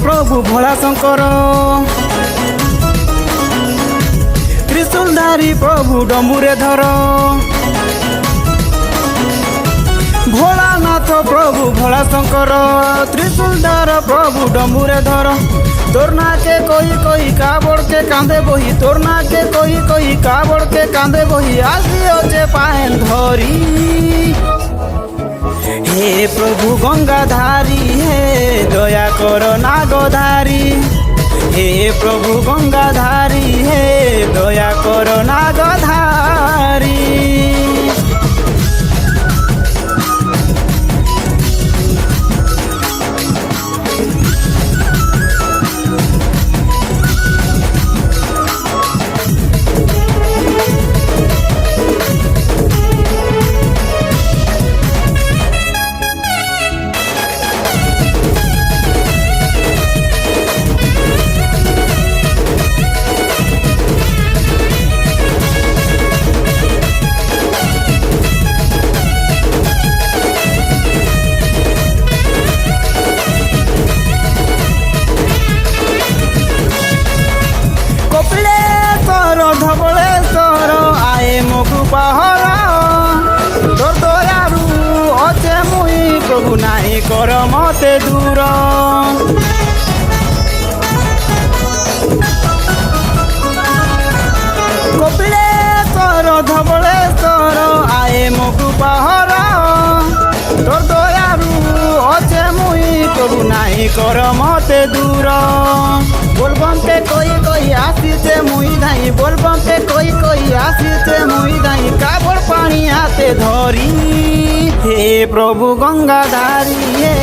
প্রভু ভোলা শঙ্কর, ত্রিশূলধারী প্রভু ডম্বুরে ধর। ভোলানাথ প্রভু ভোলা শঙ্কর, ত্রিশূলধার প্রভু ডম্বুরে ধর। তোর নাকে কই কই কাবড়কে কাঁধে বহি, তোর নাকে কই কই কাবড়কে কাঁধে বহি, আসিওছে পায়েন ধরি। হে প্রভু গঙ্গাধারী, হে দয়া কর নাগধারী। হে প্রভু গঙ্গাধারী, হে দয়া কর নাগধারী। কপিলেশ্বর ধবলেশ্বর আয়ে মগু পাহর, তোর দয়ারু অছে মুই প্রভু নাই কর মতে দূর। কপিলেশ্বর ধবলেশ্বর আয়ে মগু পাহর, তোর দয়ারু অছে মুই প্রভু নাই কর মতে দূর। बोलबमके कोई कोई आसीचे मुई धाई, बोलबमके कोई कोई आसीचे मुई धाई, काबड़ पानी आते धरी। हे प्रभु गंगाधारी, हे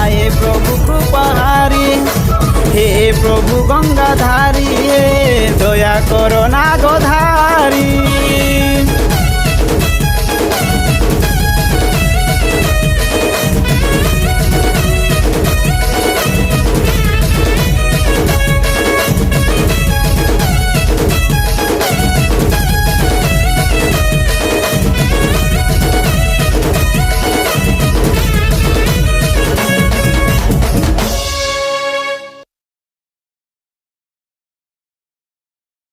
आए प्रभु कृपाहारी। हे प्रभु गंगाधारी, हे दया करो नागधारी।